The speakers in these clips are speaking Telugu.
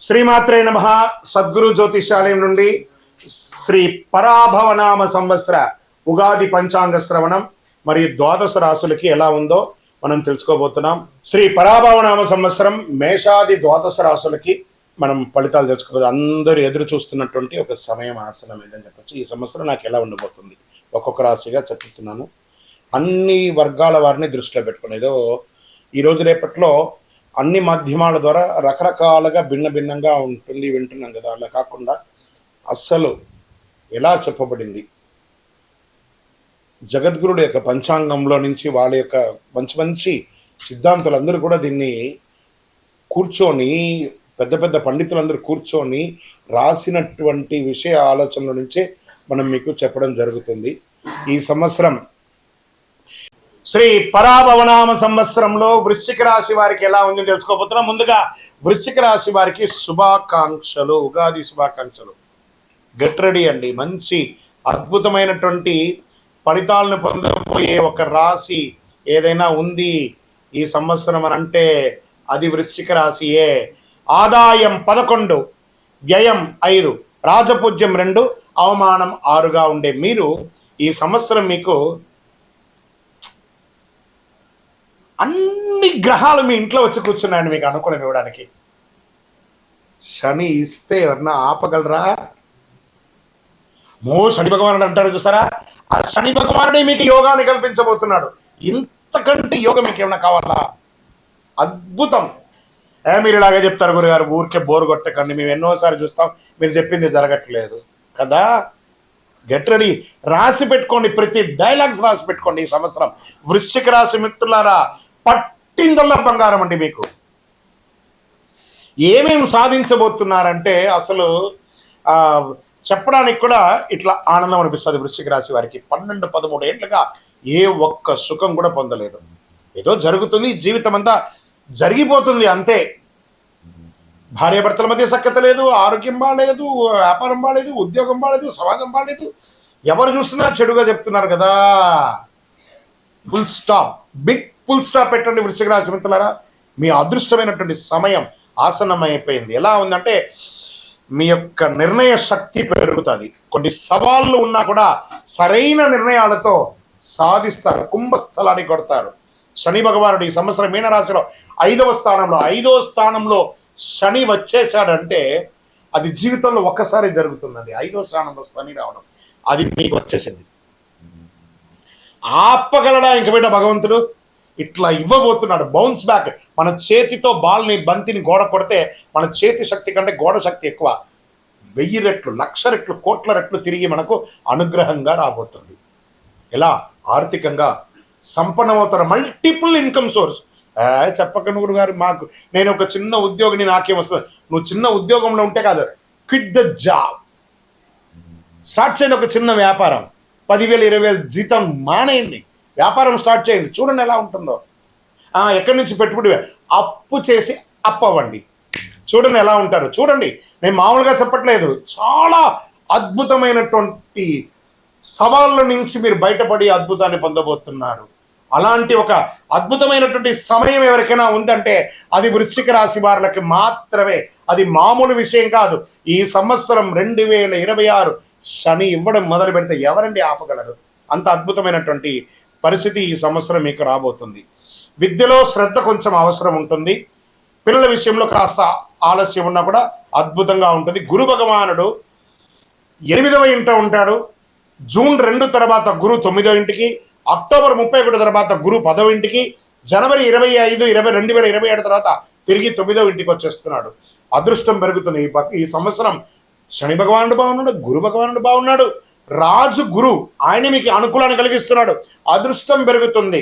శ్రీమాత్రే నమః. సద్గురు జ్యోతిషాలయం నుండి శ్రీ పరాభవనామ సంవత్సర ఉగాది పంచాంగ శ్రవణం మరియు ద్వాదశ రాశులకి ఎలా ఉందో మనం తెలుసుకోబోతున్నాం. శ్రీ పరాభవనామ సంవత్సరం మేషాది ద్వాదశ రాశులకి మనం ఫలితాలు తెలుసుకోబోదు. అందరూ ఎదురు చూస్తున్నటువంటి ఒక సమయం ఆసనం ఏంటని చెప్పచ్చు. ఈ సంవత్సరం నాకు ఎలా ఉండబోతుంది ఒక్కొక్క రాశిగా చెప్తున్నాను. అన్ని వర్గాల వారిని దృష్టిలో పెట్టుకుని ఏదో ఈరోజు రేపట్లో అన్ని మాధ్యమాల ద్వారా రకరకాలుగా భిన్నంగా ఉంటుంది వింటున్నాం కదా. అలా కాకుండా అస్సలు ఎలా చెప్పబడింది జగద్గురుడు యొక్క పంచాంగంలో నుంచి వాళ్ళ యొక్క మంచి మంచి సిద్ధాంతులందరూ కూడా దీన్ని కూర్చొని పెద్ద పెద్ద పండితులందరూ కూర్చొని రాసినటువంటి విషయ ఆలోచనల నుంచే మనం మీకు చెప్పడం జరుగుతుంది. ఈ సంవత్సరం శ్రీ పరాభవనామ సంవత్సరంలో వృశ్చిక రాశి వారికి ఎలా ఉంది తెలుసుకోబోతున్నాం. ముందుగా వృశ్చిక రాశి వారికి శుభాకాంక్షలు, ఉగాది శుభాకాంక్షలు. గెట్ రెడీ అండి. మంచి అద్భుతమైనటువంటి ఫలితాలను పొందబోయే ఒక రాశి ఏదైనా ఉంది ఈ సంవత్సరం అని అంటే అది వృశ్చిక రాశియే. ఆదాయం 11, వ్యయం 5, రాజపూజ్యం 2, అవమానం 6గా ఉండే మీరు ఈ సంవత్సరం మీకు అన్ని గ్రహాలు మీ ఇంట్లో వచ్చి కూర్చున్నాయండి మీకు అనుకూలం ఇవ్వడానికి. శని ఇస్తే ఎవరన్నా ఆపగలరా? శని భగవానుడు అంటారు చూసారా, ఆ శని భగవానుడే మీకు యోగాన్ని కల్పించబోతున్నాడు. ఇంతకంటే యోగం మీకు ఏమైనా కావాలా? అద్భుతం. మీరు ఇలాగే చెప్తారు గురుగారు, ఊరికే బోరు కొట్టకండి, మేము ఎన్నోసారి చూస్తాం, మీరు చెప్పింది జరగట్లేదు కదా. గెట్ రెడీ, రాసి పెట్టుకోండి, ప్రతి డైలాగ్స్ రాసి పెట్టుకోండి. ఈ సంవత్సరం వృశ్చిక రాశి మిత్రులారా పట్టిందల్లా బంగారం అండి. మీకు ఏమేమి సాధించబోతున్నారంటే అసలు చెప్పడానికి కూడా ఇట్లా ఆనందం అనిపిస్తుంది. వృశ్చిక రాశి వారికి 12-13 ఏళ్ళుగా ఏ ఒక్క సుఖం కూడా పొందలేదు. ఏదో జరుగుతుంది, జీవితం అంతా జరిగిపోతుంది అంతే. భార్యాభర్తల మధ్య సఖ్యత లేదు, ఆరోగ్యం బాగాలేదు, వ్యాపారం బాగాలేదు, ఉద్యోగం బాగాలేదు, సమాజం బాగాలేదు. ఎవరు చూసినా చెడుగా చెప్తున్నారు కదా. Full stop, big full stop పెట్టండి వృశ్చిక రాశి మిత్రులారా. మీ అదృష్టమైనటువంటి సమయం ఆసన్నమైపోయింది. ఎలా ఉందంటే మీ యొక్క నిర్ణయ శక్తి పెరుగుతుంది. కొన్ని సవాళ్ళు ఉన్నా కూడా సరైన నిర్ణయాలతో సాధిస్తారు, కుంభస్థలాన్ని కొడతారు. శని భగవానుడు ఈ సంవత్సరం మీనరాశిలో 5వ స్థానంలో శని వచ్చేసాడంటే అది జీవితంలో ఒక్కసారి జరుగుతుందండి. 5వ స్థానంలో శని రావడం అది మీకు వచ్చేసింది. ఆపగలడా ఇంక బిడ్డ భగవంతుడు? ఇట్లా ఇవ్వబోతున్నాడు బౌన్స్ బ్యాక్. మన చేతితో బంతిని గోడ కొడితే మన చేతి శక్తి కంటే గోడ శక్తి ఎక్కువ. 1000 రెట్లు, 1,00,000 రెట్లు, కోట్ల రెట్లు తిరిగి మనకు అనుగ్రహంగా రాబోతుంది. ఎలా? ఆర్థికంగా సంపన్నమవుతారు. Multiple income source. చెప్పకండి గురుగారు, మాకు నేను ఒక చిన్న ఉద్యోగిని, నాకేమొస్తుంది? నువ్వు చిన్న ఉద్యోగంలో ఉంటే కాదు, క్విట్ ద జాబ్, స్టార్ట్ చేయండి ఒక చిన్న వ్యాపారం. 10,000, 20,000 జీతం మానేయండి, వ్యాపారం స్టార్ట్ చేయండి, చూడండి ఎలా ఉంటుందో. ఎక్కడి నుంచి పెట్టుబడి? అప్పు చేసి అవ్వండి, చూడండి ఎలా ఉంటారు. చూడండి, నేను మామూలుగా చెప్పట్లేదు, చాలా అద్భుతమైనటువంటి సవాళ్ళ నుంచి మీరు బయటపడి అద్భుతాన్ని పొందబోతున్నారు. అలాంటి ఒక అద్భుతమైనటువంటి సమయం ఎవరికైనా ఉందంటే అది వృశ్చిక రాశి వారికి మాత్రమే. అది మామూలు విషయం కాదు. ఈ సంవత్సరం 2026 శని ఇవ్వడం మొదలు పెడితే ఎవరండి ఆపగలరు? అంత అద్భుతమైనటువంటి పరిస్థితి ఈ సంవత్సరం మీకు రాబోతుంది. విద్యలో శ్రద్ధ కొంచెం అవసరం ఉంటుంది. పిల్లల విషయంలో కాస్త ఆలస్యం ఉన్నా కూడా అద్భుతంగా ఉంటుంది. గురు భగవానుడు 8వ ఇంట ఉంటాడు. జూన్ 2 తర్వాత గురు 9వ ఇంటికి, అక్టోబర్ 31 తర్వాత గురు 10వ ఇంటికి, జనవరి 25, 2027 తర్వాత తిరిగి 9వ ఇంటికి వచ్చేస్తున్నాడు. అదృష్టం పెరుగుతుంది. ఈ సంవత్సరం శని భగవానుడు బాగున్నాడు, గురు భగవానుడు బాగున్నాడు, రాజు గురు ఆయన మీకు అనుకూలాన్ని కలిగిస్తున్నాడు. అదృష్టం పెరుగుతుంది.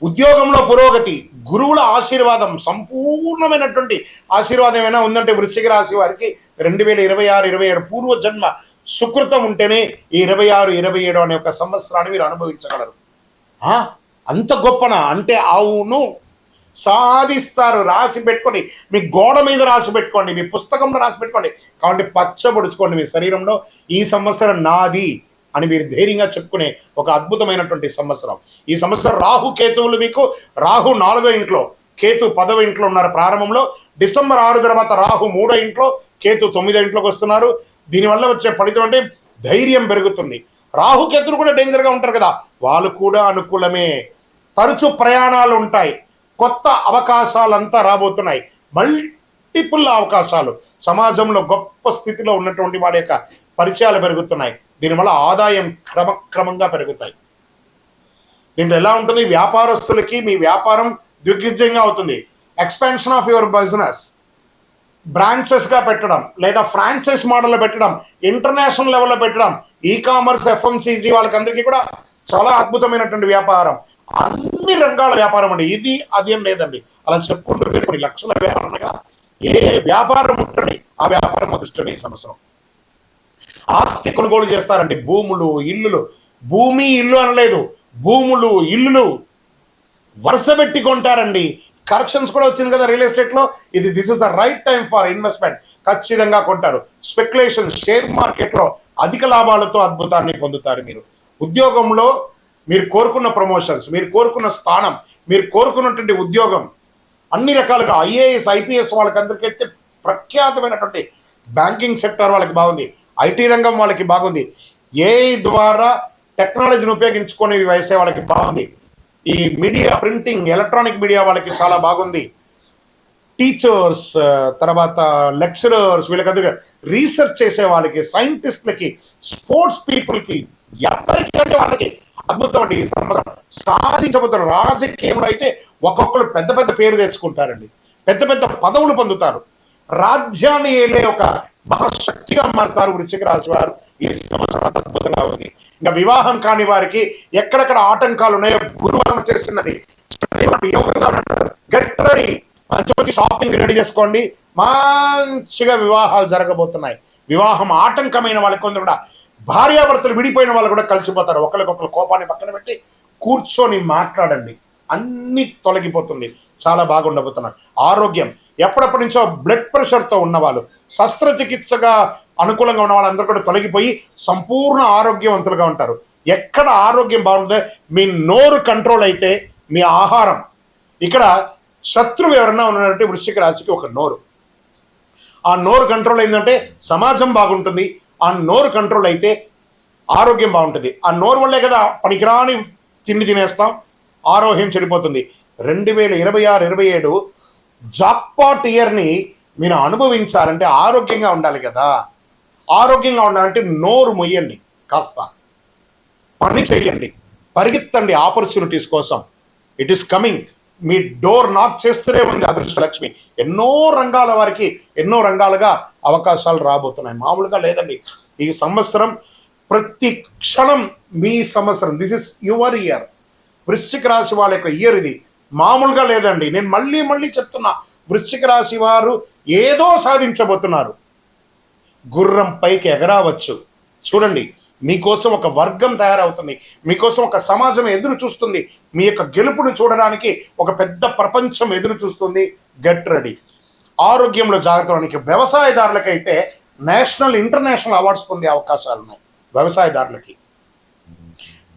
ఉద్యోగంలో పురోగతి, గురువుల ఆశీర్వాదం, సంపూర్ణమైనటువంటి ఆశీర్వాదం ఏమైనా ఉందంటే వృశ్చిక రాశి వారికి 2026, 27 పూర్వజన్మ సుకృతం ఉంటేనే ఈ 26, 27 అనే ఒక సంవత్సరాన్ని మీరు అనుభవించగలరు. అంత గొప్పనా అంటే అవును, సాధిస్తారు. రాసి పెట్టుకోండి, మీ గోడ మీద రాసి పెట్టుకోండి, మీ పుస్తకంలో రాసి పెట్టుకోండి. కాబట్టి పచ్చబడుచుకోండి మీ శరీరంలో. ఈ సంవత్సరం నాది అని మీరు ధైర్యంగా చెప్పుకునే ఒక అద్భుతమైనటువంటి సంవత్సరం. ఈ సంవత్సరం రాహు కేతువులు మీకు, రాహు 4వ ఇంట్లో, కేతు 10వ ఇంట్లో ఉన్నారు ప్రారంభంలో. డిసెంబర్ 6 తర్వాత రాహు 3వ ఇంట్లో, కేతు 9వ ఇంట్లోకి వస్తున్నారు. దీనివల్ల వచ్చే ఫలితం అంటే ధైర్యం పెరుగుతుంది. రాహుకేతులు కూడా డేంజర్గా ఉంటారు కదా, వాళ్ళు కూడా అనుకూలమే. తరచు ప్రయాణాలు ఉంటాయి, కొత్త అవకాశాలంతా రాబోతున్నాయి, మల్టిపుల్ అవకాశాలు. సమాజంలో గొప్ప స్థితిలో ఉన్నటువంటి వాడి యొక్క పరిచయాలు పెరుగుతున్నాయి. దీనివల్ల ఆదాయం క్రమక్రమంగా పెరుగుతాయి. దీంట్లో ఎలా ఉంటుంది, వ్యాపారస్తులకి మీ వ్యాపారం దిగ్విజయంగా అవుతుంది. ఎక్స్పాన్షన్ ఆఫ్ యువర్ బిజినెస్, బ్రాంచెస్గా పెట్టడం లేదా ఫ్రాంచైజ్ మోడల్లో పెట్టడం, ఇంటర్నేషనల్ లెవెల్లో పెట్టడం, ఈ-కామర్స్, ఎఫ్ఎంసీజీ వాళ్ళకందరికీ కూడా చాలా అద్భుతమైనటువంటి వ్యాపారం. అన్ని రంగాల వ్యాపారం అండి, ఇది అది ఏం లేదండి. అలా చెప్పుకుంటూ కొన్ని లక్షల వ్యాపారంగా ఏ వ్యాపారం ఉంటుంది ఆ వ్యాపారం అదృష్టం. ఈ సంవత్సరం ఆస్తి కొనుగోలు చేస్తారండి, భూములు, ఇల్లులు. భూమి ఇల్లు అనలేదు, భూములు, ఇల్లులు వరుస పెట్టి కొంటారండి. కరెక్షన్స్ కూడా వచ్చింది కదా రియల్ ఎస్టేట్లో, this is the right time for investment. ఖచ్చితంగా కొంటారు. స్పెక్యులేషన్, షేర్ మార్కెట్లో అధిక లాభాలతో అద్భుతాన్ని పొందుతారు. మీరు ఉద్యోగంలో మీరు కోరుకున్న ప్రమోషన్స్, మీరు కోరుకున్న స్థానం, మీరు కోరుకున్నటువంటి ఉద్యోగం అన్ని రకాలుగా ఐఏఎస్, ఐపీఎస్ వాళ్ళకందరికైతే ప్రఖ్యాతమైనటువంటి బ్యాంకింగ్ సెక్టర్ వాళ్ళకి బాగుంది, ఐటీ రంగం వాళ్ళకి బాగుంది, ఏఐ ద్వారా టెక్నాలజీని ఉపయోగించుకొని వేసే వాళ్ళకి బాగుంది, ఈ మీడియా, ప్రింటింగ్, ఎలక్ట్రానిక్ మీడియా వాళ్ళకి చాలా బాగుంది, టీచర్స్, తర్వాత లెక్చరర్స్, వీళ్ళకందరికీ రీసెర్చ్ చేసే వాళ్ళకి, సైంటిస్టులకి, స్పోర్ట్స్ పీపుల్కి, ఎవరికి అంటే వాళ్ళకి అద్భుతం అండి. ఈ సంవత్సరం సాధించబోతున్న రాజకీయంలో అయితే ఒక్కొక్కరు పెద్ద పెద్ద పేరు తెచ్చుకుంటారండి, పెద్ద పెద్ద పదవులు పొందుతారు, రాజ్యాన్ని ఏలే ఒక మహాశక్తిగా మారుతారు వృశ్చిక రాశి వారు. ఈ సంవత్సరం అద్భుతంగా ఉంది. ఇంకా వివాహం కాని వారికి ఎక్కడెక్కడ ఆటంకాలు ఉన్నాయో గురువారం వచ్చేస్తున్నది. గెట్ రెడీ, మంచి మంచి షాపింగ్ రెడీ చేసుకోండి, మంచిగా వివాహాలు జరగబోతున్నాయి. వివాహం ఆటంకమైన వాళ్ళకి కొందరు కూడా, భార్యాభర్తలు విడిపోయిన వాళ్ళు కూడా కలిసిపోతారు. ఒకరికొకరు కోపాన్ని పక్కన పెట్టి కూర్చొని మాట్లాడండి, అన్ని తొలగిపోతుంది. చాలా బాగుండబోతున్నారు. ఆరోగ్యం, ఎప్పటిప్పటి నుంచో బ్లడ్ ప్రెషర్తో ఉన్నవాళ్ళు, శస్త్రచికిత్సగా అనుకూలంగా ఉన్న వాళ్ళందరూ కూడా తొలగిపోయి సంపూర్ణ ఆరోగ్యవంతులుగా ఉంటారు. ఎక్కడ ఆరోగ్యం బాగుంటుందో, మీ నోరు కంట్రోల్ అయితే మీ ఆహారం. ఇక్కడ శత్రువు ఎవరన్నా ఉన్నారంటే వృశ్చిక రాశికి ఒక నోరు. ఆ నోరు కంట్రోల్ అయిందంటే సమాజం బాగుంటుంది. ఆ నోరు కంట్రోల్ అయితే ఆరోగ్యం బాగుంటుంది. ఆ నోరు వల్లే కదా పనికిరాని తిండి తినేస్తాం, ఆరోగ్యం చెడిపోతుంది. 2026-27 జాక్పాట్ ఇయర్ని మీరు అనుభవించాలంటే ఆరోగ్యంగా ఉండాలి కదా. ఆరోగ్యంగా ఉండాలంటే నోరు మొయ్యండి, కాస్త పని చేయండి, పరిగెత్తండి ఆపర్చునిటీస్ కోసం. It is coming. Me door knock చేస్తూనే ఉంది అదృష్టలక్ష్మి. ఎన్నో రంగాల వారికి ఎన్నో రంగాలుగా అవకాశాలు రాబోతున్నాయి. మామూలుగా లేదండి ఈ సంవత్సరం. ప్రతి క్షణం మీ సంవత్సరం. This is your year. వృశ్చిక రాశి వాళ్ళ యొక్క ఇయర్ ఇది. మామూలుగా లేదండి. నేను మళ్ళీ చెప్తున్నా, వృశ్చిక రాశి వారు ఏదో సాధించబోతున్నారు. గుర్రం పైకి ఎగరావచ్చు. చూడండి, మీకోసం ఒక వర్గం తయారవుతుంది, మీకోసం ఒక సమాజం ఎదురు చూస్తుంది, మీ యొక్క గెలుపును చూడడానికి ఒక పెద్ద ప్రపంచం ఎదురు చూస్తుంది. Get ready. ఆరోగ్యంలో జాగ్రత్తడానికి వ్యవసాయదారులకైతే నేషనల్, ఇంటర్నేషనల్ అవార్డ్స్ పొందే అవకాశాలు ఉన్నాయి. వ్యవసాయదారులకి,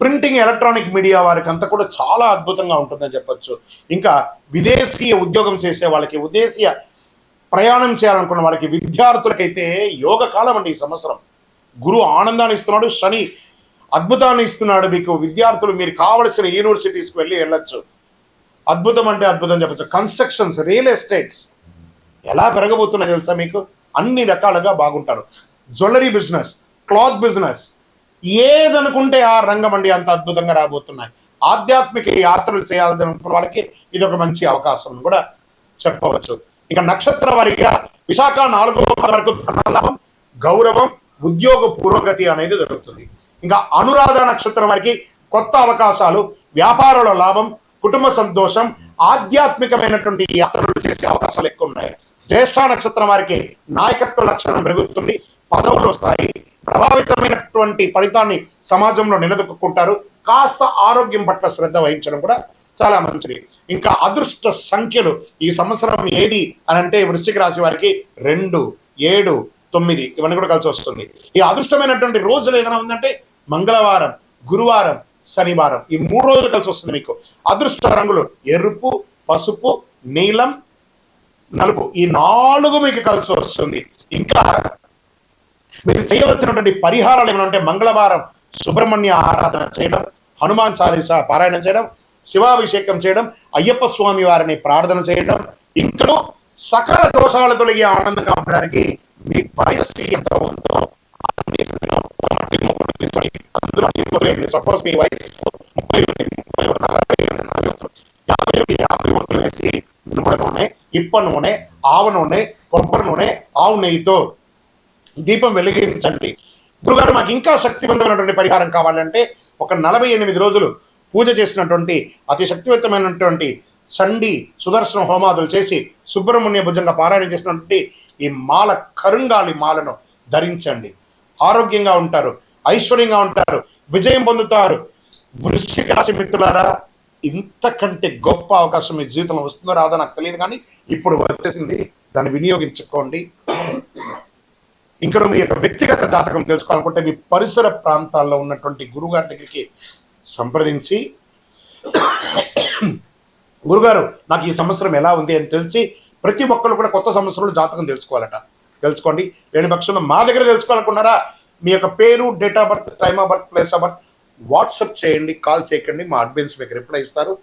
ప్రింటింగ్, ఎలక్ట్రానిక్ మీడియా వారికి అంతా కూడా చాలా అద్భుతంగా ఉంటుందని చెప్పచ్చు. ఇంకా విదేశీయ ఉద్యోగం చేసే వాళ్ళకి, విదేశీయ ప్రయాణం చేయాలనుకున్న వాళ్ళకి, విద్యార్థులకైతే యోగ కాలం అండి ఈ సంవత్సరం. గురువు ఆనందాన్ని ఇస్తున్నాడు, శని అద్భుతాన్ని ఇస్తున్నాడు మీకు. విద్యార్థులు మీరు కావలసిన యూనివర్సిటీస్కి వెళ్ళొచ్చు. అద్భుతం అంటే అద్భుతం చెప్పచ్చు. కన్స్ట్రక్షన్స్, రియల్ ఎస్టేట్స్ ఎలా పెరగబోతున్నాయి తెలుసా మీకు? అన్ని రకాలుగా బాగుంటారు. జ్యువెలరీ బిజినెస్, క్లాత్ బిజినెస్, ఏదనుకుంటే ఆ రంగం అండి అంత అద్భుతంగా రాబోతున్నాయి. ఆధ్యాత్మిక యాత్రలు చేయాలనుకున్న వాళ్ళకి ఇది ఒక మంచి అవకాశం కూడా చెప్పవచ్చు. ఇక నక్షత్ర వారిగా విశాఖ 4వ వరకు ధనలాభం, గౌరవం, ఉద్యోగ పురోగతి అనేది జరుగుతుంది. ఇంకా అనురాధ నక్షత్రం వారికి కొత్త అవకాశాలు, వ్యాపారంలో లాభం, కుటుంబ సంతోషం, ఆధ్యాత్మికమైనటువంటి యాత్రలు చేసే అవకాశాలు ఎక్కువ ఉన్నాయి. జ్యేష్ఠ నక్షత్రం వారికి నాయకత్వ లక్షణం పెరుగుతుంది, పదవులు వస్తాయి, ప్రభావితమైనటువంటి ఫలితాన్ని సమాజంలో నిలదొక్కుంటారు. కాస్త ఆరోగ్యం పట్ల శ్రద్ధ వహించడం కూడా చాలా మంచిది. ఇంకా అదృష్ట సంఖ్యలు ఈ సంవత్సరం ఏది అని అంటే వృశ్చిక రాశి వారికి 2, 7, 9 ఇవన్నీ కూడా కలిసి వస్తుంది. ఈ అదృష్టమైనటువంటి రోజులు ఏదైనా ఉందంటే మంగళవారం, గురువారం, శనివారం, ఈ 3 రోజులు కలిసి వస్తుంది మీకు. అదృష్ట రంగులు ఎరుపు, పసుపు, నీలం, నలుపు, ఈ 4 మీకు కలిసి వస్తుంది. ఇంకా మీరు చేయవలసినటువంటి పరిహారాలు ఏమైనా ఉంటే మంగళవారం సుబ్రహ్మణ్య ఆరాధన చేయడం, హనుమాన్ చాలీసా పారాయణం చేయడం, శివాభిషేకం చేయడం, అయ్యప్ప స్వామి వారిని ప్రార్థన చేయడం, ఇంకా సకల దోషాలు తొలగి ఆనందంగా ఉండడానికి మీ వయస్సు ఎంత ఉందో సపోజ్ మీ వయసు 50 వేసి నూనె, ఇప్ప నూనె, ఆవ నూనె, కొబ్బరి నూనె, ఆవు నెయ్యితో దీపం వెలిగించండి. గురుగారు మాకు ఇంకా శక్తివంతమైనటువంటి పరిహారం కావాలంటే ఒక 48 రోజులు పూజ చేసినటువంటి అతి శక్తివంతమైనటువంటి చండి సుదర్శన హోమాదులు చేసి సుబ్రహ్మణ్య భుజంగా పారాయణ చేసినటువంటి ఈ మాల, కరుంగాలి మాలను ధరించండి. ఆరోగ్యంగా ఉంటారు, ఐశ్వర్యంగా ఉంటారు, విజయం పొందుతారు. వృశ్చిక రాశి మిత్రులారా, ఇంతకంటే గొప్ప అవకాశం మీ జీవితంలో వస్తుందో రాదో నాకు తెలియదు, కానీ ఇప్పుడు వచ్చేసింది. దాన్ని వినియోగించుకోండి. ఇంకా మీ యొక్క వ్యక్తిగత జాతకం తెలుసుకోవాలనుకుంటే మీ పరిసర ప్రాంతాల్లో ఉన్నటువంటి గురుగారి దగ్గరికి సంప్రదించి, గురుగారు నాకు ఈ సంవత్సరం ఎలా ఉంది అని తెలిసి, ప్రతి ఒక్కరు కూడా కొత్త సంవత్సరంలో జాతకం తెలుసుకోండి. లేని పక్షంలో మా దగ్గర తెలుసుకోవాలనుకున్నారా, మీ యొక్క పేరు, date of birth, time of birth, place of birth WhatsApp చేయండి, కాల్ చేయకండి. మా అడ్మిన్స్ మీకు రిప్లై ఇస్తారు.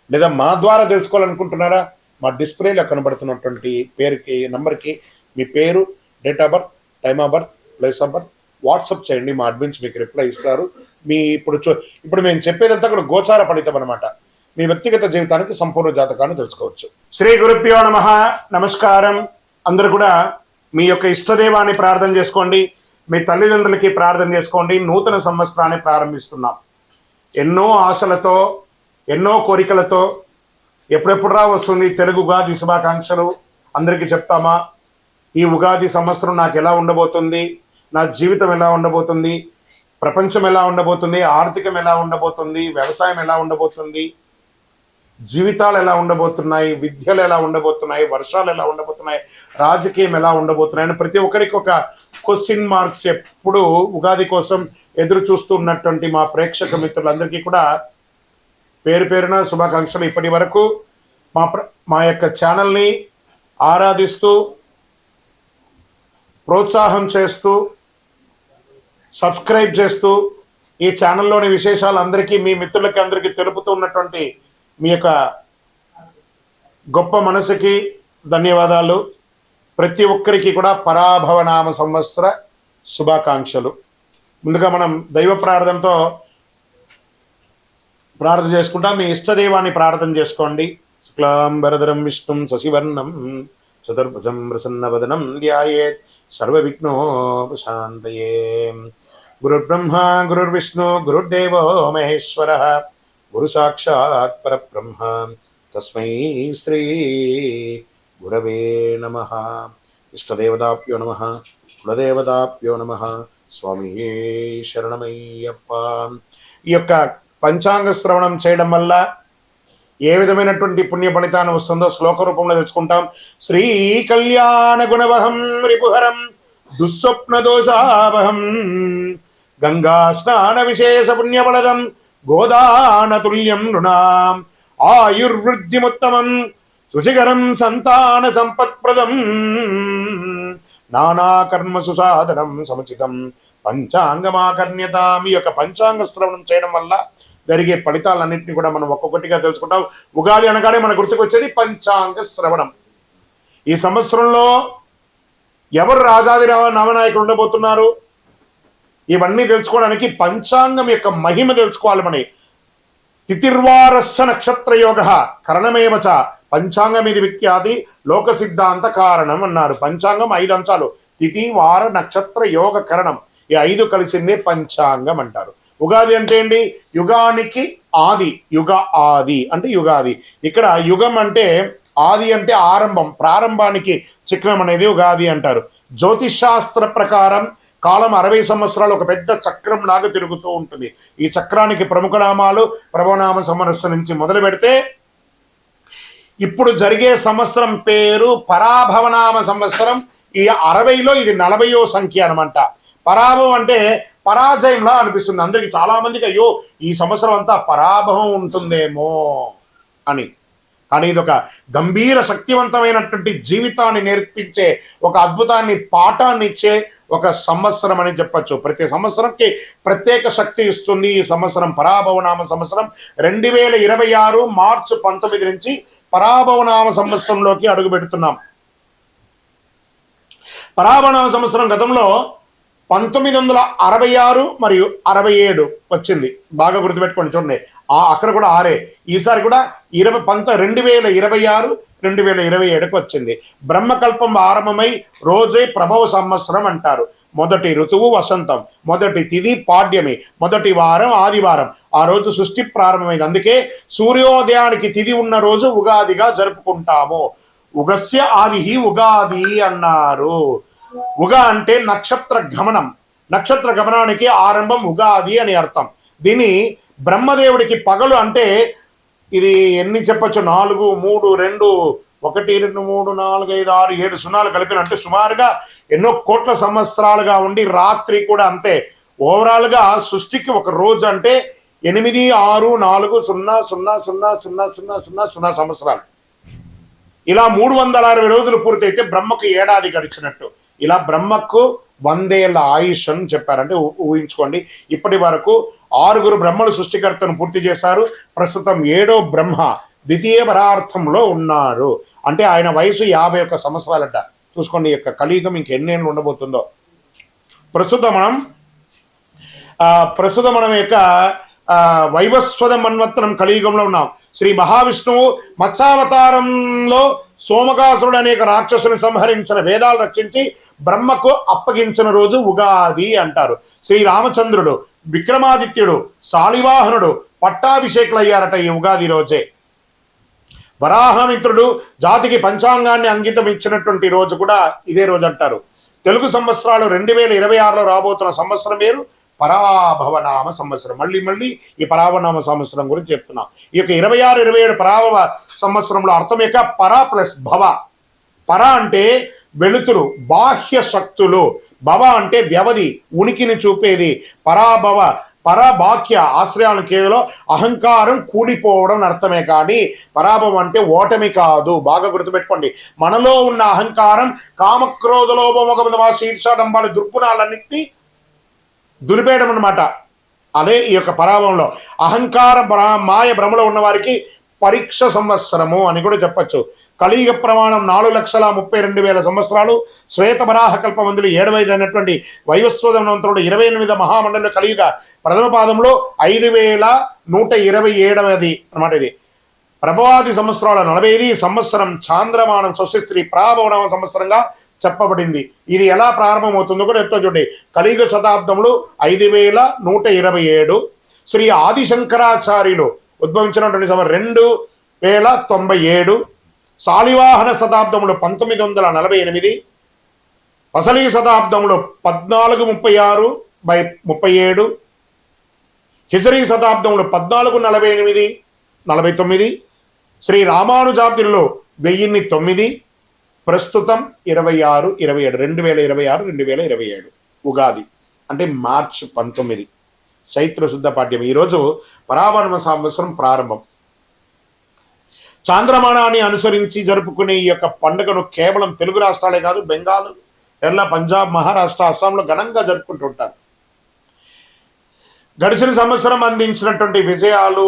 లేదా మా ద్వారా తెలుసుకోవాలనుకుంటున్నారా, మా డిస్ప్లేలో కనబడుతున్నటువంటి పేరుకి, నంబర్కి మీ పేరు, date of birth, time of birth, place of birth WhatsApp చేయండి. మా అడ్మిన్స్ మీకు రిప్లై ఇస్తారు. మీ ఇప్పుడు మేము చెప్పేదంతా కూడా గోచార ఫలితం అనమాట. మీ వ్యక్తిగత జీవితానికి సంపూర్ణ జాతకాన్ని తెలుసుకోవచ్చు. శ్రీ గురుభ్యో నమః. నమస్కారం. అందరూ కూడా మీ యొక్క ఇష్టదేవాన్ని ప్రార్థన చేసుకోండి, మీ తల్లిదండ్రులకి ప్రార్థన చేసుకోండి. నూతన సంవత్సరాన్ని ప్రారంభిస్తున్నాం. ఎన్నో ఆశలతో, ఎన్నో కోరికలతో ఎప్పుడెప్పుడు వస్తుంది తెలుగు ఉగాది శుభాకాంక్షలు అందరికీ చెప్తామా? ఈ ఉగాది సంవత్సరం నాకు ఎలా ఉండబోతుంది, నా జీవితం ఎలా ఉండబోతుంది, ప్రపంచం ఎలా ఉండబోతుంది, ఆర్థికం ఎలా ఉండబోతుంది, వ్యవసాయం ఎలా ఉండబోతుంది, జీవితాలు ఎలా ఉండబోతున్నాయి, విద్యలు ఎలా ఉండబోతున్నాయి, వర్షాలు ఎలా ఉండబోతున్నాయి, రాజకీయం ఎలా ఉండబోతున్నాయి అని ప్రతి ఒక్కరికి ఒక క్వశ్చన్ మార్క్స్ ఎప్పుడు ఉగాది కోసం ఎదురు చూస్తున్నటువంటి మా ప్రేక్షక మిత్రులందరికీ కూడా పేరు పేరున శుభాకాంక్షలు. ఇప్పటి వరకు మా యొక్క ఛానల్ని ఆరాధిస్తూ, ప్రోత్సాహం చేస్తూ, సబ్స్క్రైబ్ చేస్తూ, ఈ ఛానల్లోని విశేషాలు అందరికీ, మీ మిత్రులకి అందరికీ తెలుపుతూ ఉన్నటువంటి మీ యొక్క గొప్ప మనసుకి ధన్యవాదాలు. ప్రతి ఒక్కరికి కూడా పరాభవనామ సంవత్సర శుభాకాంక్షలు. ముందుగా మనం దైవ ప్రార్థనతో ప్రార్థన చేసుకుంటాం. మీ ఇష్టదైవాన్ని ప్రార్థన చేసుకోండి. శుక్లాంబరధరం విష్ణుం శశివర్ణం చతుర్భుజం ప్రసన్నవదనం ధ్యాయేత్ సర్వవిఘ్నోపశాంతయే. గురుర్బ్రహ్మ గురుర్విష్ణు గురుర్దేవో మహేశ్వరః గురు సాక్షాత్ పరబ్రహ్మ తస్మై శ్రీ గురవే నమః. ఇష్టదేవతాభ్యో నమః, కులదేవతాభ్యో నమః. స్వామి శరణమయ్యప్ప. ఈ యొక్క పంచాంగ శ్రవణం చేయడం వల్ల ఏ విధమైనటువంటి పుణ్య ఫలితాన్ని వస్తుందో శ్లోక రూపంలో తెలుసుకుంటాం. శ్రీ కళ్యాణ గుణవహం రిపుహరం దుస్వప్న దోషావహం గంగా స్నాన విశేష పుణ్యఫలదం గోదానతుల్యం నృణాం ఆయుర్వృద్ధిముత్తమం శుచికరం సంతాన సంపత్ప్రదం నానాకర్మసు సాధనం సముచితం పంచాంగమాకర్ణ్యతాం. ఈ యొక్క పంచాంగ శ్రవణం చేయడం వల్ల జరిగే ఫలితాలన్నింటినీ కూడా మనం ఒక్కొక్కటిగా తెలుసుకుంటాం. ఉగాది అనగానే మన గుర్తుకొచ్చేది పంచాంగ శ్రవణం. ఈ సంవత్సరంలో ఎవరు రాజాది నవనాయకులు ఉండబోతున్నారు, ఇవన్నీ తెలుసుకోవడానికి పంచాంగం యొక్క మహిమ తెలుసుకోవాలి. మన తిథిర్వారస్య నక్షత్ర యోగ కరణమేవచ పంచాంగమిది విఖ్యాతి లోక సిద్ధాంత కారణం అన్నారు. పంచాంగం 5 అంశాలు: తిథి, వార, నక్షత్ర, యోగ, కరణం. ఈ 5 కలిసిందే పంచాంగం అంటారు. ఉగాది అంటే ఏంటి? యుగానికి ఆది, యుగ ఆది అంటే యుగాది. ఇక్కడ యుగం అంటే ఆది అంటే ఆరంభం, ప్రారంభానికి చిహ్నం అనేది ఉగాది అంటారు. జ్యోతిష్ శాస్త్ర ప్రకారం కాలం 60 సంవత్సరాలు ఒక పెద్ద చక్రం లాగా తిరుగుతూ ఉంటుంది. ఈ చక్రానికి ప్రముఖ నామాలు ప్రభవనామ సంవత్సరం నుంచి మొదలు పెడితే ఇప్పుడు జరిగే సంవత్సరం పేరు పరాభవనామ సంవత్సరం. ఈ 60లో ఇది 40వ సంఖ్య అనమాట. పరాభవం అంటే పరాజయంలా అనిపిస్తుంది అందరికి, చాలా మందికి అయ్యో ఈ సంవత్సరం అంతా పరాభవం ఉంటుందేమో అని. కానీ ఇది ఒక గంభీర శక్తివంతమైనటువంటి జీవితాన్ని నేర్పించే, ఒక అద్భుతాన్ని పాఠాన్ని ఇచ్చే ఒక సంవత్సరం అని చెప్పచ్చు. ప్రతి సంవత్సరంకి ప్రత్యేక శక్తి ఇస్తుంది. ఈ సంవత్సరం పరాభవనామ సంవత్సరం 2026 మార్చి 19 నుంచి పరాభవనామ సంవత్సరంలోకి అడుగు పెడుతున్నాం. పరాభవనామ సంవత్సరం గతంలో 1966 మరియు 67 వచ్చింది. బాగా గుర్తుపెట్టుకోండి, చూడండి అక్కడ కూడా 6. ఈసారి కూడా 2026 2027కి వచ్చింది. బ్రహ్మకల్పం ఆరంభమై రోజే ప్రభవ సంవత్సరం అంటారు. మొదటి ఋతువు వసంతం, మొదటి తిథి పాడ్యమి, మొదటి వారం ఆదివారం. ఆ రోజు సృష్టి ప్రారంభమైంది. అందుకే సూర్యోదయానికి తిథి ఉన్న రోజు ఉగాదిగా జరుపుకుంటాము. ఉగస్య ఆది ఉగాది అన్నారు. ఉగా అంటే నక్షత్ర గమనం. నక్షత్ర గమనానికి ఆరంభం ఉగాది అని అర్థం. దీన్ని బ్రహ్మదేవుడికి పగలు అంటే ఇది ఎన్ని చెప్పచ్చు, 4 3 2 1 2 3 4 5 6 7 సున్నాలు కలిపిన అంటే సుమారుగా ఎన్నో కోట్ల సంవత్సరాలుగా ఉండి రాత్రి కూడా అంతే. ఓవరాల్గా సృష్టికి ఒక రోజు అంటే 8 6 4 0 0 0 0 0 0 సంవత్సరాలు. ఇలా 360 రోజులు పూర్తయితే బ్రహ్మకు ఏడాది గడిచినట్టు. ఇలా బ్రహ్మకు 100 ఏళ్ల ఆయుష్ అని చెప్పారంటే ఊహించుకోండి. ఇప్పటి వరకు 6 బ్రహ్మలు సృష్టికర్తను పూర్తి చేశారు. ప్రస్తుతం 7వ బ్రహ్మ ద్వితీయ పరార్థంలో ఉన్నారు. అంటే ఆయన వయసు 51 సంవత్సరాలట. చూసుకోండి, ఈ యొక్క కలియుగం ఇంకెన్నేళ్ళు ఉండబోతుందో. ప్రస్తుతం మనం యొక్క వైవస్వత మన్వంతరం కలియుగంలో ఉన్నాం. శ్రీ మహావిష్ణువు మత్స్యావతారంలో సోమకాసురుడు అనేక రాక్షసుని సంహరించిన, వేదాలు రక్షించి బ్రహ్మకు అప్పగించిన రోజు ఉగాది అంటారు. శ్రీ రామచంద్రుడు, విక్రమాదిత్యుడు, శాలివాహనుడు పట్టాభిషేకులు అయ్యారట ఈ ఉగాది రోజే. వరాహమిత్రుడు జాతికి పంచాంగాన్ని అంకితం ఇచ్చినటువంటి రోజు కూడా ఇదే రోజు అంటారు. తెలుగు సంవత్సరాలు 2026లో రాబోతున్న సంవత్సరం వేరు, పరాభవనామ సంవత్సరం. మళ్ళీ ఈ పరాభవనామ సంవత్సరం గురించి చెప్తున్నాం. ఈ యొక్క 26 27 పరాభవ సంవత్సరంలో అర్థం యొక్క పర ప్లస్ భవ. పర అంటే వెలుతురు, బాహ్య శక్తులు. భవ అంటే వ్యవధి, ఉనికిని చూపేది. పరాభవ పరబాహ్య ఆశ్రయాలను కేవలం అహంకారం కూలిపోవడం అర్థమే, కానీ పరాభవం అంటే ఓటమి కాదు. బాగా గుర్తుపెట్టుకోండి. మనలో ఉన్న అహంకారం, కామక్రోధ లోభమోహ శీర్షాడంబాల దుర్గుణాలన్నింటినీ దులిపేయడం అన్నమాట. అదే ఈ యొక్క పరాభవంలో అహంకార మాయ భ్రమలో ఉన్న వారికి పరీక్ష సంవత్సరము అని కూడా చెప్పచ్చు. కలియుగ ప్రమాణం 4,32,000 సంవత్సరాలు. శ్వేత వరాహ కల్పమందులు 75 అయినటువంటి వైవస్వతమంతుడు 28 మహామండలి కలియుగ ప్రథమ పాదంలో 5,127 అన్నమాట. ఇది ప్రభవాది సంవత్సరాల 45 సంవత్సరం చాంద్రమానం స్వస్తి ప్రాభవనామ సంవత్సరంగా చెప్పబడింది. ఇది ఎలా ప్రారంభమవుతుందో కూడా చెప్తా చూడండి. కలియుగ శతాబ్దంలో 5,127. శ్రీ ఆదిశంకరాచార్యులు ఉద్భవించినటువంటి 2,097. శాలివాహన శతాబ్దంలో 1948. పసలి శతాబ్దంలో 1436/37. హిజరీ శతాబ్దంలో 1448 49. శ్రీ రామానుజాబ్దిలో 1009. ప్రస్తుతం 26 27 2026 2027 ఉగాది అంటే మార్చి 19 చైత్ర శుద్ధ పాడ్యం. ఈరోజు పరాభవన సంవత్సరం ప్రారంభం. చాంద్రమానాన్ని అనుసరించి జరుపుకునే ఈ యొక్క పండుగను కేవలం తెలుగు రాష్ట్రాలే కాదు, బెంగాల్, కేరళ, పంజాబ్, మహారాష్ట్ర, అస్సాంలో ఘనంగా జరుపుకుంటుంటారు. గడిచిన సంవత్సరం అందించినటువంటి విజయాలు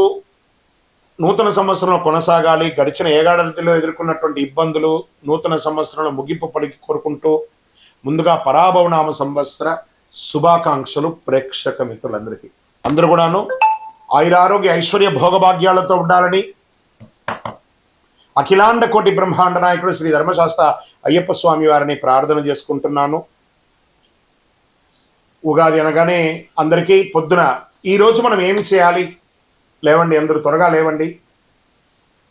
నూతన సంవత్సరంలో కొనసాగాలి. గడిచిన ఏడాదిలో ఎదుర్కొన్నటువంటి ఇబ్బందులు నూతన సంవత్సరంలో ముగింపు పలికి కోరుకుంటూ ముందుగా పరాభవనామ సంవత్సర శుభాకాంక్షలు ప్రేక్షక మిత్రులందరికీ. అందరూ కూడాను ఆయురారోగ్య ఐశ్వర్య భోగభాగ్యాలతో ఉండాలని అఖిలాండ కోటి బ్రహ్మాండ నాయకుడు శ్రీ ధర్మశాస్త్ర అయ్యప్ప స్వామి వారిని ప్రార్థన చేసుకుంటున్నాను. ఉగాది అనగానే అందరికీ పొద్దున ఈరోజు మనం ఏమి చేయాలి? లేవండి, అందరూ త్వరగా లేవండి.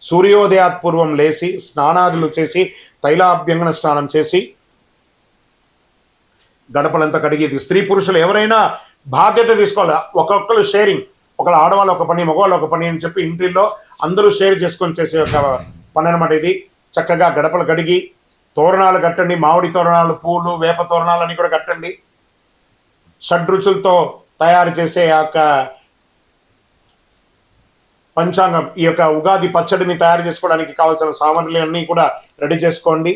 సూర్యోదయాత్ పూర్వం లేచి స్నానాదులు చేసి తైలాభ్యంగన స్నానం చేసి గడపలంతా కడిగేది. స్త్రీ పురుషులు ఎవరైనా బాధ్యత తీసుకోవాలి. ఒక్కొక్కరు షేరింగ్, ఒకళ్ళ ఆడవాళ్ళు ఒక పని, మగవాళ్ళు ఒక పని అని చెప్పి ఇంటిలో అందరూ షేర్ చేసుకొని చేసే ఒక పని అనమాట ఇది. చక్కగా గడపలు కడిగి తోరణాలు కట్టండి. మామిడి తోరణాలు, పూలు, వేప తోరణాలు అన్ని కూడా కట్టండి. షడ్రుచులతో తయారు చేసే యొక్క పంచాంగం, ఈ యొక్క ఉగాది పచ్చడిని తయారు చేసుకోవడానికి కావాల్సిన సామాగ్రి అన్నీ కూడా రెడీ చేసుకోండి.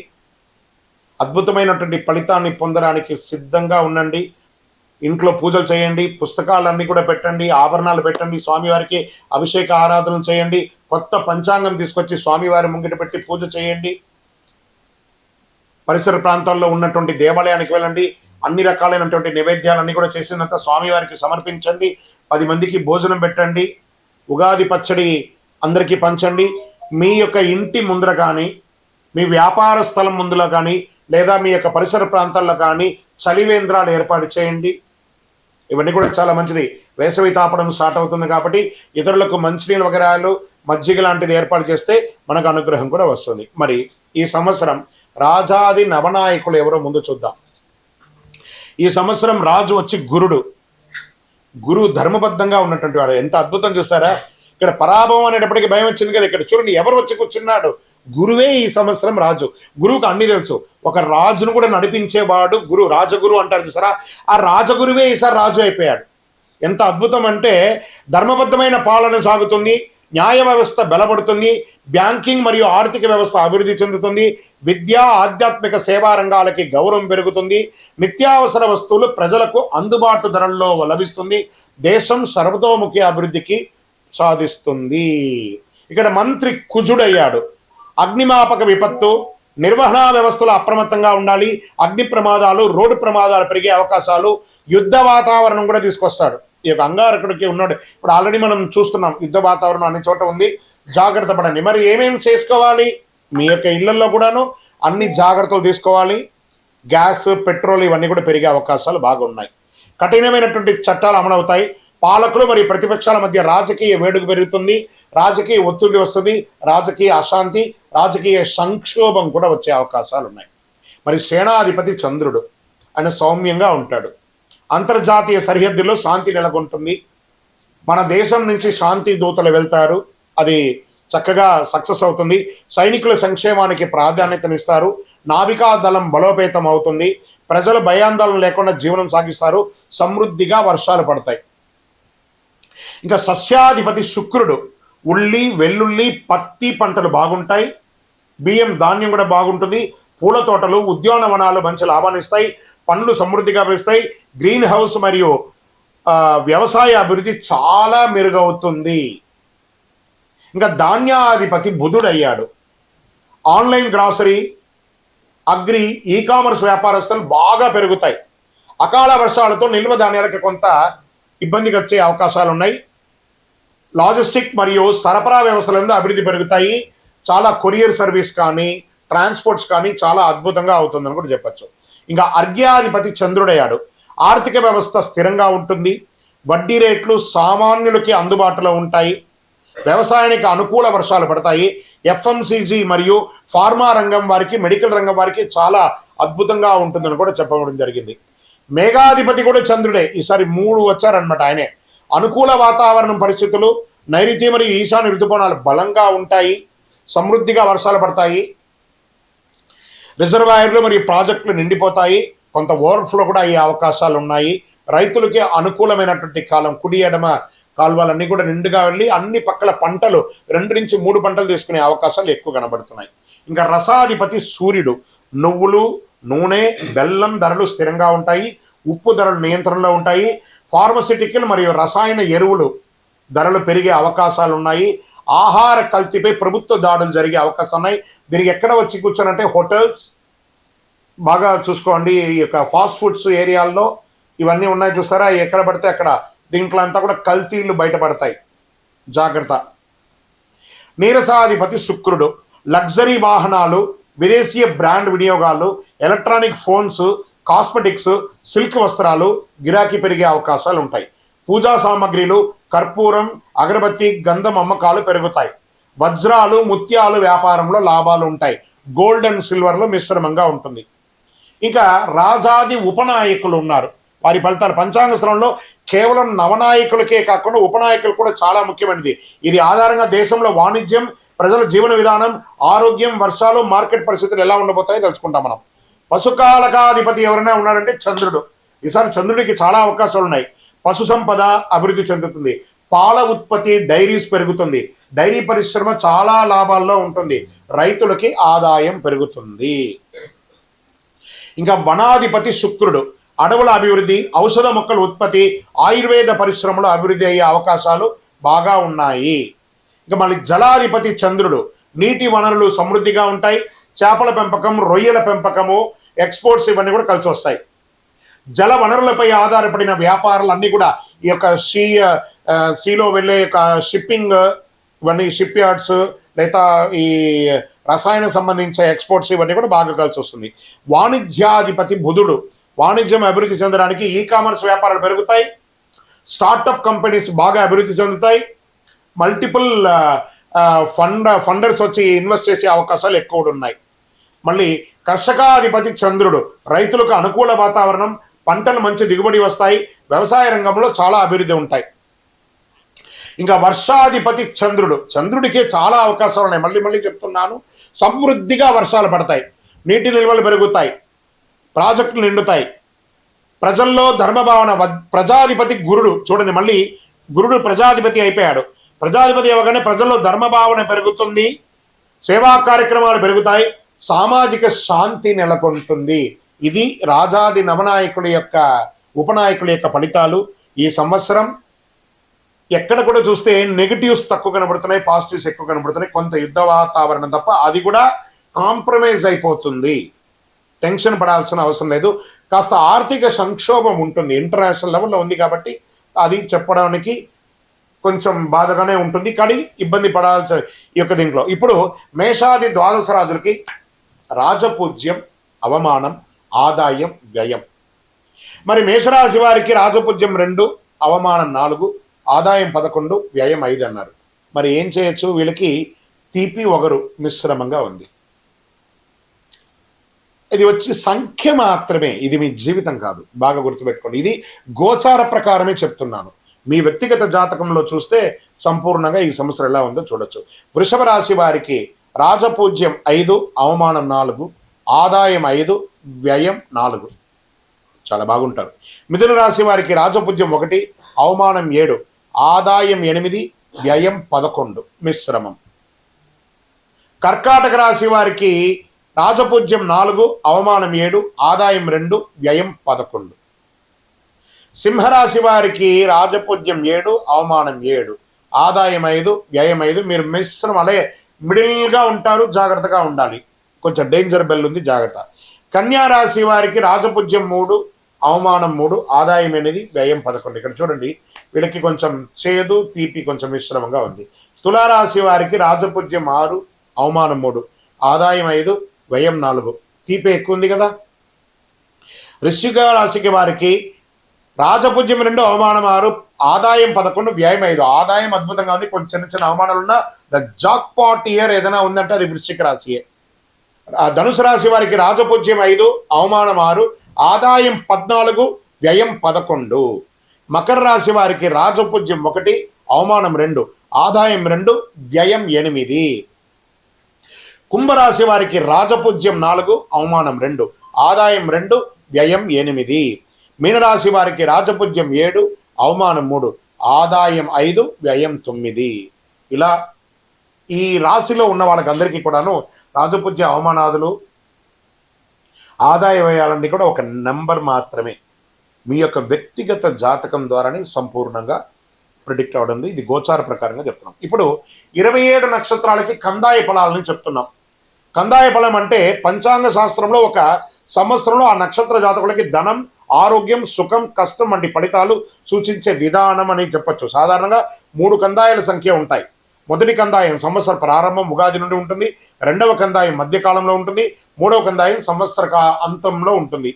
అద్భుతమైనటువంటి ఫలితాన్ని పొందడానికి సిద్ధంగా ఉండండి. ఇంట్లో పూజలు చేయండి, పుస్తకాలన్నీ కూడా పెట్టండి, ఆభరణాలు పెట్టండి, స్వామివారికి అభిషేక ఆరాధన చేయండి, కొత్త పంచాంగం తీసుకొచ్చి స్వామివారి ముంగిట పెట్టి పూజ చేయండి. పరిసర ప్రాంతాల్లో ఉన్నటువంటి దేవాలయానికి వెళ్ళండి, అన్ని రకాలైనటువంటి నైవేద్యాలన్నీ కూడా చేసినంత స్వామివారికి సమర్పించండి. 10 మందికి భోజనం పెట్టండి. ఉగాది పచ్చడి అందరికీ పంచండి. మీ యొక్క ఇంటి ముందర కానీ, మీ వ్యాపార స్థలం ముందులో కానీ, లేదా మీ యొక్క పరిసర ప్రాంతాల్లో కానీ చలివేంద్రాలు ఏర్పాటు చేయండి. ఇవన్నీ కూడా చాలా మంచిది. వేసవి తాపడం స్టార్ట్ అవుతుంది కాబట్టి ఇతరులకు మంచినీళ్ళ వగరాలు, మజ్జిగ లాంటిది ఏర్పాటు చేస్తే మనకు అనుగ్రహం కూడా వస్తుంది. మరి ఈ సంవత్సరం రాజాది నవనాయకులు ఎవరో ముందు చూద్దాం. ఈ సంవత్సరం రాజు వచ్చి గురువు ధర్మబద్ధంగా ఉన్నటువంటి వాడు. ఎంత అద్భుతం చూసారా? ఇక్కడ పరాభవం అనేటప్పటికీ భయం వచ్చింది కదా. ఇక్కడ చూడండి ఎవరు వచ్చి కూర్చున్నాడు, గురువే ఈ సంవత్సరం రాజు. గురువుకు అన్ని తెలుసు. ఒక రాజును కూడా నడిపించేవాడు గురువు, రాజగురు అంటారు చూసారా? ఆ రాజగురువే ఈసారి రాజు అయిపోయాడు. ఎంత అద్భుతం అంటే ధర్మబద్ధమైన పాలన సాగుతుంది, న్యాయ వ్యవస్థ బలపడుతుంది, బ్యాంకింగ్ మరియు ఆర్థిక వ్యవస్థ అభివృద్ధి చెందుతుంది, విద్యా ఆధ్యాత్మిక సేవా రంగాలకి గౌరవం పెరుగుతుంది, నిత్యావసర వస్తువులు ప్రజలకు అందుబాటు ధరల్లో లభిస్తుంది, దేశం సర్వతోముఖి అభివృద్ధికి సాధిస్తుంది. ఇక్కడ మంత్రి కుజుడయ్యాడు. అగ్నిమాపక విపత్తు, నిర్వహణా వ్యవస్థలో అప్రమత్తంగా ఉండాలి. అగ్ని ప్రమాదాలు, రోడ్డు ప్రమాదాలు పెరిగే అవకాశాలు, యుద్ధ వాతావరణం కూడా తీసుకొస్తాడు. ఈ యొక్క అంగారకుడికి ఉన్నాడు. ఇప్పుడు ఆల్రెడీ మనం చూస్తున్నాం, యుద్ధ వాతావరణం అన్ని చోట ఉంది. జాగ్రత్త పడండి. మరి ఏమేమి చేసుకోవాలి? మీ యొక్క ఇళ్లలో కూడాను అన్ని జాగ్రత్తలు తీసుకోవాలి. గ్యాస్, పెట్రోల్ ఇవన్నీ కూడా పెరిగే అవకాశాలు బాగున్నాయి. కఠినమైనటువంటి చట్టాలు అమలవుతాయి. పాలకులు మరియు ప్రతిపక్షాల మధ్య రాజకీయ వేడుక పెరుగుతుంది, రాజకీయ ఒత్తిడి వస్తుంది, రాజకీయ అశాంతి, రాజకీయ సంక్షోభం కూడా వచ్చే అవకాశాలు ఉన్నాయి. మరి సేనాధిపతి చంద్రుడు, ఆయన సౌమ్యంగా ఉంటాడు. అంతర్జాతీయ సరిహద్దుల్లో శాంతి నెలకొంటుంది. మన దేశం నుంచి శాంతి దూతలు వెళ్తారు, అది చక్కగా సక్సెస్ అవుతుంది. సైనికుల సంక్షేమానికి ప్రాధాన్యతనిస్తారు. నావికా దళం బలోపేతం అవుతుంది. ప్రజలు భయాందోళన లేకుండా జీవనం సాగిస్తారు. సమృద్ధిగా వర్షాలు పడతాయి. ఇంకా సస్యాధిపతి శుక్రుడు, ఉల్లి, వెల్లుల్లి, పత్తి పంటలు బాగుంటాయి. బియ్యం, ధాన్యం కూడా బాగుంటుంది. పూల తోటలు, ఉద్యానవనాలు మంచి లాభాన్ని ఇస్తాయి. పండ్లు సమృద్ధిగా పెరుస్తాయి. గ్రీన్ హౌస్ మరియు వ్యవసాయ అభివృద్ధి చాలా మెరుగవుతుంది. ఇంకా ధాన్యాధిపతి బుధుడయ్యాడు. Online grocery, agri, e-commerce వ్యాపారస్తులు బాగా పెరుగుతాయి. అకాల వర్షాలతో నిల్వ ధాన్యాలకు కొంత ఇబ్బందికి వచ్చే అవకాశాలు ఉన్నాయి. లాజిస్టిక్ మరియు సరఫరా వ్యవస్థలందు అభివృద్ధి పెరుగుతాయి. చాలా కొరియర్ సర్వీస్ కానీ, ట్రాన్స్పోర్ట్స్ కానీ చాలా అద్భుతంగా అవుతుందని కూడా చెప్పచ్చు. ఇంకా అర్ఘ్యాధిపతి చంద్రుడయ్యాడు. ఆర్థిక వ్యవస్థ స్థిరంగా ఉంటుంది. వడ్డీ రేట్లు సామాన్యులకి అందుబాటులో ఉంటాయి. వ్యవసాయానికి అనుకూల వర్షాలు పడతాయి. ఎఫ్ఎంసీజీ మరియు ఫార్మా రంగం వారికి, మెడికల్ రంగం వారికి చాలా అద్భుతంగా ఉంటుందని కూడా చెప్పడం జరిగింది. మేఘాధిపతి కూడా చంద్రుడే. ఈసారి 3 వచ్చారనమాట ఆయనే. అనుకూల వాతావరణం పరిస్థితులు, నైరుతి మరియు ఈశాన్య ఋతుపవనాలు బలంగా ఉంటాయి. సమృద్ధిగా వర్షాలు పడతాయి. రిజర్వాయర్లు మరియు ప్రాజెక్టులు నిండిపోతాయి. కొంత ఓవర్ఫ్లో కూడా అయ్యే అవకాశాలు ఉన్నాయి. రైతులకి అనుకూలమైనటువంటి కాలం. కుడి ఎడమ కాలువలన్నీ కూడా నిండుగా వెళ్ళి అన్ని పక్కల పంటలు 2 నుంచి 3 పంటలు తీసుకునే అవకాశాలు ఎక్కువ కనబడుతున్నాయి. ఇంకా రసాధిపతి సూర్యుడు. నువ్వులు, నూనె, బెల్లం ధరలు స్థిరంగా ఉంటాయి. ఉప్పు ధరలు నియంత్రణలో ఉంటాయి. ఫార్మసిటికల్ మరియు రసాయన ఎరువులు ధరలు పెరిగే అవకాశాలు ఉన్నాయి. ఆహార కల్తీపై ప్రభుత్వ దాడులు జరిగే అవకాశాలు ఉన్నాయి. దీనికి ఎక్కడ వచ్చి కూర్చోనంటే హోటల్స్ బాగా చూసుకోండి. ఈ యొక్క ఫాస్ట్ ఫుడ్స్ ఏరియాల్లో ఇవన్నీ ఉన్నాయి చూస్తారా, ఎక్కడ పడితే అక్కడ దీంట్లో అంతా కూడా కల్తీలు బయటపడతాయి. జాగ్రత్త. నీరసాధిపతి శుక్రుడు. లగ్జరీ వాహనాలు, విదేశీయ బ్రాండ్ వినియోగాలు, ఎలక్ట్రానిక్ ఫోన్స్, కాస్మెటిక్స్, సిల్క్ వస్త్రాలు గిరాకీ పెరిగే అవకాశాలు ఉంటాయి. పూజా సామాగ్రిలు, కర్పూరం, అగరబత్తి, గంధం అమ్మకాలు పెరుగుతాయి. వజ్రాలు, ముత్యాలు వ్యాపారంలో లాభాలు ఉంటాయి. గోల్డ్ అండ్ సిల్వర్లో మిశ్రమంగా ఉంటుంది. ఇంకా రాజాది ఉపనాయకులు ఉన్నారు. వారి ఫలితాలు పంచాంగ శ్రవణంలో కేవలం నవనాయకులకే కాకుండా ఉపనాయకులు కూడా చాలా ముఖ్యమైనది. ఇది ఆధారంగా దేశంలో వాణిజ్యం, ప్రజల జీవన విధానం, ఆరోగ్యం, వర్షాలు, మార్కెట్ పరిస్థితులు ఎలా ఉండబోతాయో తెలుసుకుంటాం మనం. పశుకాలకాధిపతి ఎవరైనా ఉన్నాడంటే చంద్రుడు. ఈసారి చంద్రుడికి చాలా అవకాశాలు ఉన్నాయి. పశు సంపద అభివృద్ధి చెందుతుంది. పాల ఉత్పత్తి, డైరీస్ పెరుగుతుంది. డైరీ పరిశ్రమ చాలా లాభాల్లో ఉంటుంది. రైతులకి ఆదాయం పెరుగుతుంది. ఇంకా వనాధిపతి శుక్రుడు, అడవుల అభివృద్ధి, ఔషధ మొక్కల ఉత్పత్తి, ఆయుర్వేద పరిశ్రమలో అభివృద్ధి అయ్యే అవకాశాలు బాగా ఉన్నాయి. ఇంకా మళ్ళీ జలాధిపతి చంద్రుడు, నీటి వనరులు సమృద్ధిగా ఉంటాయి. చేపల పెంపకం, రొయ్యల పెంపకము, ఎక్స్పోర్ట్స్ ఇవన్నీ కూడా కలిసి వస్తాయి. జల వనరులపై ఆధారపడిన వ్యాపారాలు అన్నీ కూడా ఈ యొక్క సీలో వెళ్ళే యొక్క షిప్పింగ్, ఇవన్నీ షిప్ యార్డ్స్, లేదా ఈ రసాయన సంబంధించిన ఎక్స్పోర్ట్స్ ఇవన్నీ కూడా బాగా కలిసి వస్తుంది. వాణిజ్యాధిపతి బుధుడు, వాణిజ్యం అభివృద్ధి చెందడానికి ఈ కామర్స్ వ్యాపారాలు పెరుగుతాయి. స్టార్టప్ కంపెనీస్ బాగా అభివృద్ధి చెందుతాయి. మల్టిపుల్ ఫండర్స్ వచ్చి ఇన్వెస్ట్ చేసే అవకాశాలు ఎక్కువ ఉన్నాయి. మళ్ళీ కర్షకాధిపతి చంద్రుడు, రైతులకు అనుకూల వాతావరణం, పంటలు మంచి దిగుబడి వస్తాయి. వ్యవసాయ రంగంలో చాలా అభివృద్ధి ఉంటాయి. ఇంకా వర్షాధిపతి చంద్రుడు, చంద్రుడికే చాలా అవకాశాలు ఉన్నాయి. మళ్ళీ మళ్ళీ చెప్తున్నాను, సమృద్ధిగా వర్షాలు పడతాయి, నీటి నిల్వలు పెరుగుతాయి, ప్రాజెక్టులు నిండుతాయి, ప్రజల్లో ధర్మభావన. ప్రజాధిపతి గురుడు, చూడండి మళ్ళీ గురుడు ప్రజాధిపతి అయిపోయాడు. ప్రజాధిపతి అవ్వగానే ప్రజల్లో ధర్మభావన పెరుగుతుంది, సేవా కార్యక్రమాలు పెరుగుతాయి, సామాజిక శాంతి నెలకొంటుంది. ఇది రాజాది నవనాయకుడి యొక్క ఉపనాయకుల యొక్క ఫలితాలు. ఈ సంవత్సరం ఎక్కడ కూడా చూస్తే నెగిటివ్స్ తక్కువ కనబడుతున్నాయి, పాజిటివ్స్ ఎక్కువ కనబడుతున్నాయి. కొంత యుద్ధ వాతావరణం తప్ప అది కూడా కాంప్రమైజ్ అయిపోతుంది. టెన్షన్ పడాల్సిన అవసరం లేదు. కాస్త ఆర్థిక సంక్షోభం ఉంటుంది, ఇంటర్నేషనల్ లెవెల్లో ఉంది కాబట్టి అది చెప్పడానికి కొంచెం బాధగానే ఉంటుంది, కానీ ఇబ్బంది పడాల్సిన ఈ యొక్క దీంట్లో. ఇప్పుడు మేషాది ద్వాదశ రాజులకి రాజపూజ్యం, అవమానం, ఆదాయం, వ్యయం. మరి మేషరాశి వారికి రాజపూజ్యం 2, అవమానం 4, ఆదాయం 11, వ్యయం 5 అన్నారు. మరి ఏం చేయొచ్చు? వీళ్ళకి తీపి ఒగరు మిశ్రమంగా ఉంది. ఇది వచ్చి సంఖ్య మాత్రమే, ఇది మీ జీవితం కాదు. బాగా గుర్తుపెట్టుకోండి. ఇది గోచార ప్రకారమే చెప్తున్నాను. మీ వ్యక్తిగత జాతకంలో చూస్తే సంపూర్ణంగా ఈ సంవత్సరం ఎలా ఉందో చూడొచ్చు. వృషభ రాశి వారికి రాజపూజ్యం 5, అవమానం 4, ఆదాయం 5, వ్యయం 4, చాలా బాగుంటారు. మిథున రాశి వారికి రాజపూజ్యం 1, అవమానం 7, ఆదాయం 8, వ్యయం 11, మిశ్రమం. కర్కాటక రాశి వారికి రాజపూజ్యం 4, అవమానం 7, ఆదాయం 2, వ్యయం 11. సింహరాశి వారికి రాజపూజ్యం 7, అవమానం 7, ఆదాయం 5, వ్యయం 5. మీరు మిశ్రమం అలే మిడిల్గా ఉంటారు, జాగ్రత్తగా ఉండాలి. కొంచెం డేంజర్ బెల్ ఉంది, జాగ్రత్త. కన్యా రాశి వారికి రాజపూజ్యం 3, అవమానం 3, ఆదాయం 8, వ్యయం 11. ఇక్కడ చూడండి, వీళ్ళకి కొంచెం చేదు తీపి కొంచెం మిశ్రమంగా ఉంది. తులారాశి వారికి రాజపూజ్యం 6, అవమానం 3, ఆదాయం 5, వ్యయం 4, తీపి ఎక్కువ ఉంది కదా. వృశ్చిక రాశికి వారికి రాజపూజ్యం 2, అవమానం 6, ఆదాయం 11, వ్యయం 5. ఆదాయం అద్భుతంగా ఉంది, కొంచెం చిన్న చిన్న అవమానాలు ఉన్నా ద జాక్ పాట్ ఇయర్ ఏదైనా ఉందంటే అది వృశ్చిక రాశియే. ధనుసు రాశి వారికి రాజపూజ్యం 5, అవమానం 6, ఆదాయం 14, వ్యయం 11. మకర రాశి వారికి రాజపూజ్యం 1, అవమానం 2, ఆదాయం 2, వ్యయం 8. కుంభరాశి వారికి రాజపూజ్యం 4, అవమానం 2, ఆదాయం 2, వ్యయం 8. మీనరాశి వారికి రాజపూజ్యం 7, అవమానం 3, ఆదాయం 5, వ్యయం 9. ఇలా ఈ రాశిలో ఉన్న వాళ్ళకందరికీ కూడాను రాజపూజ్య అవమానాదులు, ఆదాయ వ్యయాలన్నీ కూడా ఒక నెంబర్ మాత్రమే. మీ యొక్క వ్యక్తిగత జాతకం ద్వారానే సంపూర్ణంగా ప్రిడిక్ట్ అవడం. ఇది గోచార ప్రకారంగా చెప్తున్నాం. ఇప్పుడు 27 నక్షత్రాలకి కందాయ ఫలాలని చెప్తున్నాం. కందాయ ఫలం అంటే పంచాంగ శాస్త్రంలో ఒక సంవత్సరంలో ఆ నక్షత్ర జాతకులకి ధనం, ఆరోగ్యం, సుఖం, కష్టం వంటి ఫలితాలు సూచించే విధానం అని చెప్పచ్చు. సాధారణంగా 3 కందాయాల సంఖ్య ఉంటాయి. మొదటి కందాయం సంవత్సర ప్రారంభం ఉగాది నుండి ఉంటుంది. రెండవ కందాయం మధ్యకాలంలో ఉంటుంది. మూడవ కందాయం సంవత్సర అంతంలో ఉంటుంది.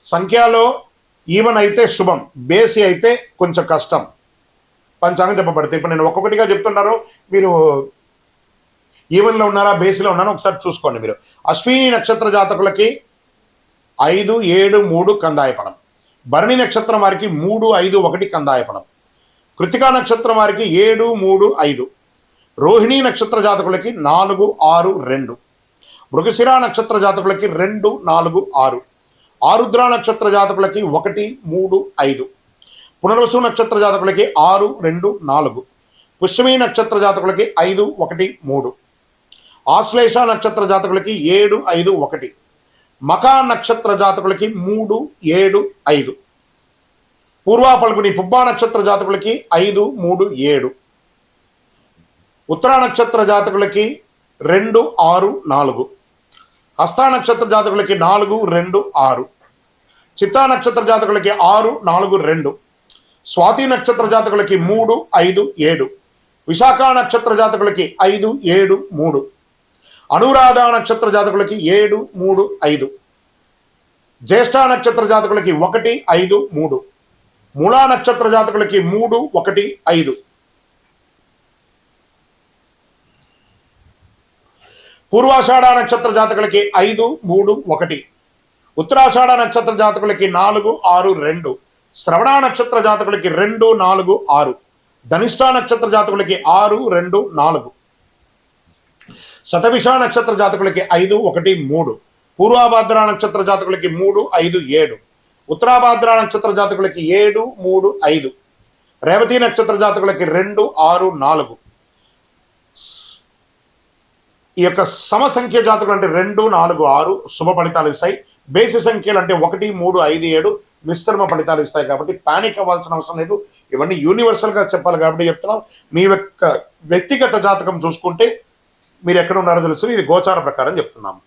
సంఖ్యలో ఈవెన్ అయితే శుభం, బేసి అయితే కొంచెం కష్టం పంచాంగం చెప్పబడుతుంది. ఇప్పుడు నేను ఒక్కొక్కటిగా చెప్తున్నారు, మీరు ఈవెన్లో ఉన్నారా బేసిలో ఉన్నారా ఒకసారి చూసుకోండి. మీరు అశ్విని నక్షత్ర జాతకులకి 5, 7, 3 కందాయ ఫలం. భరణి నక్షత్రం వారికి 3, 5, 1 కందాయ ఫలం. కృతికా నక్షత్రం వారికి 7, 3, 5. రోహిణీ నక్షత్ర జాతకులకి 4, 6, 2. మృగశిర నక్షత్ర జాతకులకి 2, 4, 6. ఆరుద్ర నక్షత్ర జాతకులకి 1, 3, 5. పునర్వసు నక్షత్ర జాతకులకి 6, 2, 4. పుష్యమి నక్షత్ర జాతకులకి 5, 1, 3. ఆశ్లేష నక్షత్ర జాతకులకి 7, 5, 1. మకా నక్షత్ర జాతకులకి 3, 7, 5. పూర్వా పల్గుని పుబ్బా నక్షత్ర జాతకులకి 5, 3, 7. ఉత్తరా నక్షత్ర జాతకులకి 2, 6, 4. హస్తా నక్షత్ర జాతకులకి 4, 2, 6. చిత్తా నక్షత్ర జాతకులకి 6, 4, 2. స్వాతి నక్షత్ర జాతకులకి 3, 5, 7. విశాఖ నక్షత్ర జాతకులకి 5, 7, 3. అనురాధ నక్షత్ర జాతకులకి 7, 3, 5. జ్యేష్ఠ నక్షత్ర జాతకులకి 1, 5, 3. మూలా నక్షత్ర జాతకులకి 3, 1, 5. పూర్వాషాఢ నక్షత్ర జాతకులకి 5, 3, 1. ఉత్తరాషాఢ నక్షత్ర జాతకులకి 4, 6, 2. శ్రవణ నక్షత్ర జాతకులకి 2, 4, 6. ధనిష్ట నక్షత్ర జాతకులకి 6, 2, 4. శతభిష నక్షత్ర జాతకులకి 5, 1, 3. పూర్వాభాద్ర నక్షత్ర జాతకులకి 3, 5, 7. ఉత్తరాభాద్ర నక్షత్ర జాతకులకి 7, 3, 5. రేవతి నక్షత్ర జాతకులకి 2, 6, 4. ఈ యొక్క సమసంఖ్య జాతకులు అంటే 2, 4, 6 శుభ ఫలితాలు ఇస్తాయి. బేసి సంఖ్యలు అంటే 1, 3, 5, 7 మిశ్రమ ఫలితాలు ఇస్తాయి. కాబట్టి పానిక్ అవ్వాల్సిన అవసరం లేదు. ఇవన్నీ యూనివర్సల్గా చెప్పాలి కాబట్టి చెప్తున్నాం. మీ యొక్క వ్యక్తిగత జాతకం చూసుకుంటే మీరు ఎక్కడ ఉన్నారో తెలుసు. ఇది గోచార ప్రకారం చెప్తున్నాము.